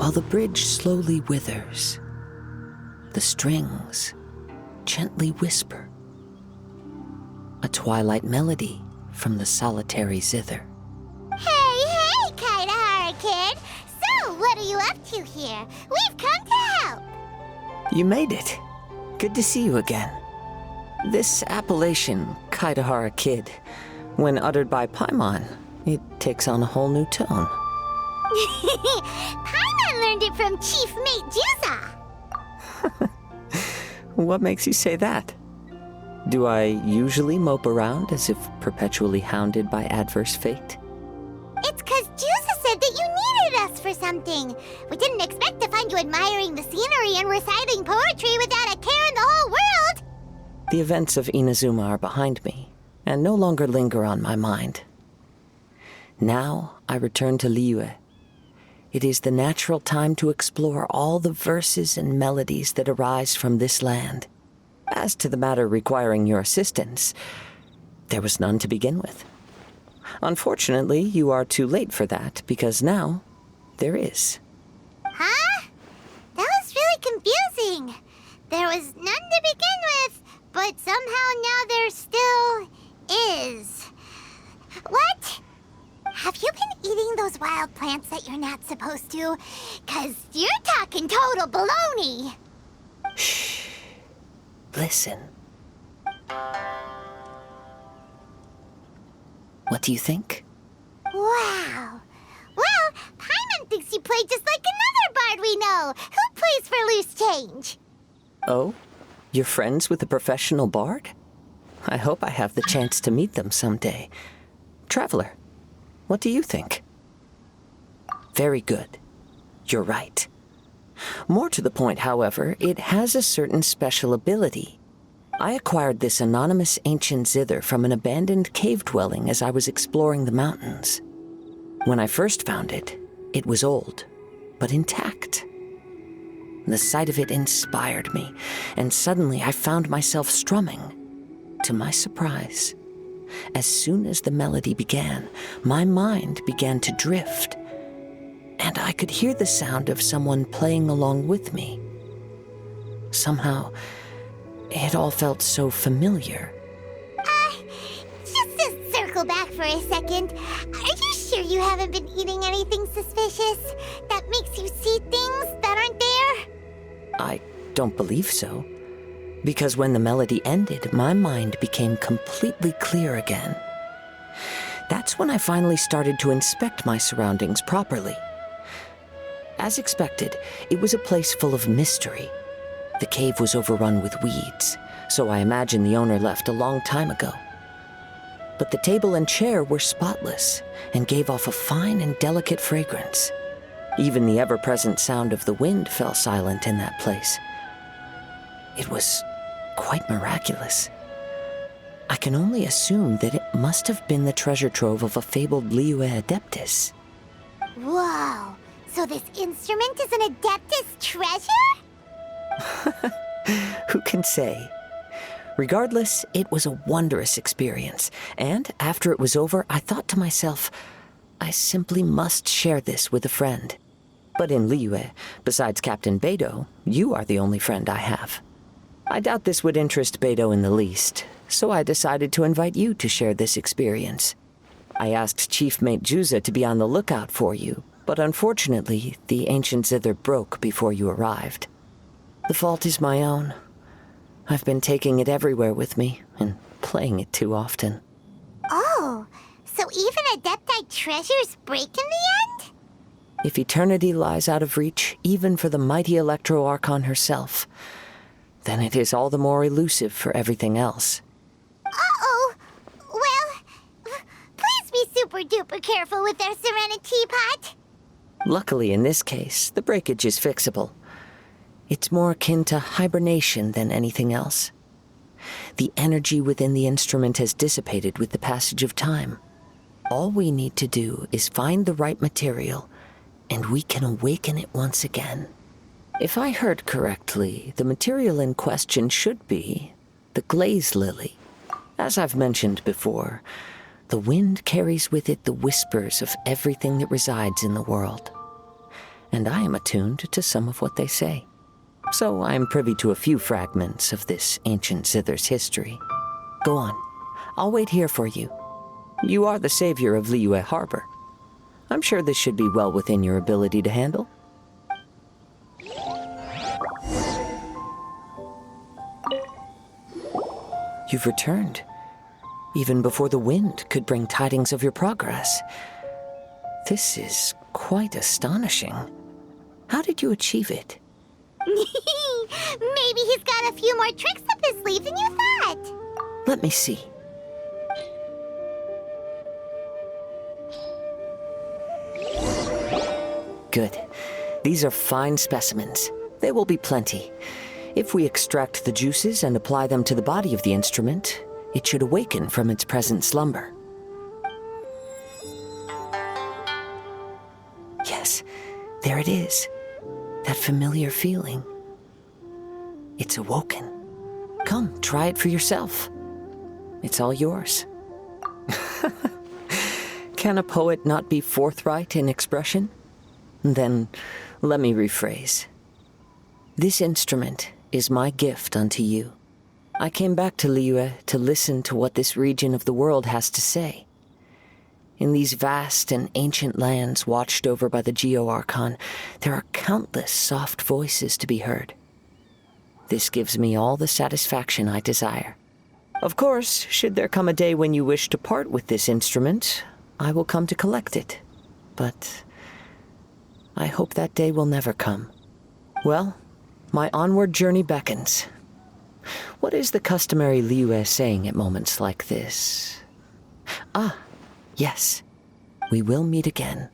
while the bridge slowly withers. The strings gently whisper, a twilight melody from the solitary zither. Hey, Kazuha kid! So, what are you up to here? We've come to help! You made it. Good to see you again. This appellation, Kaidahara Kid, when uttered by Paimon, it takes on a whole new tone. Paimon learned it from Chief Mate Juza. What makes you say that? Do I usually mope around as if perpetually hounded by adverse fate? It's 'cause Juza said that you needed us for something. We didn't expect to find you admiring the scenery and reciting poetry without a care in the whole world. The events of Inazuma are behind me, and no longer linger on my mind. Now I return to Liyue. It is the natural time to explore all the verses and melodies that arise from this land. As to the matter requiring your assistance, there was none to begin with. Unfortunately, you are too late for that, because now there is. Huh? That was really confusing. There was none to begin with, but somehow now there still is. What? Have you been eating those wild plants that you're not supposed to? 'Cause you're talking total baloney. Shh. Listen. What do you think? Wow. Well, Paimon thinks you play just like another bard we know, who plays for loose change. Oh? You're friends with a professional bard? I hope I have the chance to meet them someday. Traveler, what do you think? Very good. You're right. More to the point, however, it has a certain special ability. I acquired this anonymous ancient zither from an abandoned cave dwelling as I was exploring the mountains. When I first found it, it was old, but intact. The sight of it inspired me, and suddenly I found myself strumming. To my surprise, as soon as the melody began, my mind began to drift, and I could hear the sound of someone playing along with me. Somehow, it all felt so familiar. Just to circle back for a second, are you sure you haven't been eating anything suspicious that makes you see things that aren't there? I don't believe so, because when the melody ended, my mind became completely clear again. That's when I finally started to inspect my surroundings properly. As expected, it was a place full of mystery. The cave was overrun with weeds, so I imagine the owner left a long time ago. But the table and chair were spotless and gave off a fine and delicate fragrance. Even the ever-present sound of the wind fell silent in that place. It was quite miraculous. I can only assume that it must have been the treasure trove of a fabled Liyue Adeptus. Whoa, so this instrument is an Adeptus treasure? Who can say? Regardless, it was a wondrous experience, and after it was over, I thought to myself, I simply must share this with a friend. But in Liyue, besides Captain Beidou, you are the only friend I have. I doubt this would interest Beidou in the least, so I decided to invite you to share this experience. I asked Chief Mate Juza to be on the lookout for you, but unfortunately, the ancient zither broke before you arrived. The fault is my own. I've been taking it everywhere with me, and playing it too often. Oh, so even Adepti treasures break in the end? If eternity lies out of reach, even for the mighty Electro Archon herself, then it is all the more elusive for everything else. Uh-oh. Well, please be super-duper careful with our Serenity Teapot. Luckily, in this case, the breakage is fixable. It's more akin to hibernation than anything else. The energy within the instrument has dissipated with the passage of time. All we need to do is find the right material, and we can awaken it once again. If I heard correctly, the material in question should be the glaze lily. As I've mentioned before, the wind carries with it the whispers of everything that resides in the world. and I am attuned to some of what they say. So I am privy to a few fragments of this ancient zither's history. Go on. I'll wait here for you. You are the savior of Liyue Harbor. I'm sure this should be well within your ability to handle. You've returned, even before the wind could bring tidings of your progress. This is quite astonishing. How did you achieve it? Maybe he's got a few more tricks up his sleeve than you thought. Let me see. Good. These are fine specimens. They will be plenty. If we extract the juices and apply them to the body of the instrument, it should awaken from its present slumber. Yes, there it is. That familiar feeling. It's awoken. Come, try it for yourself. It's all yours. Can a poet not be forthright in expression? Then, let me rephrase. This instrument is my gift unto you. I came back to Liyue to listen to what this region of the world has to say. In these vast and ancient lands watched over by the Geo-Archon, there are countless soft voices to be heard. This gives me all the satisfaction I desire. Of course, should there come a day when you wish to part with this instrument, I will come to collect it. But I hope that day will never come. Well, my onward journey beckons. What is the customary Liyue saying at moments like this? Ah, yes. We will meet again.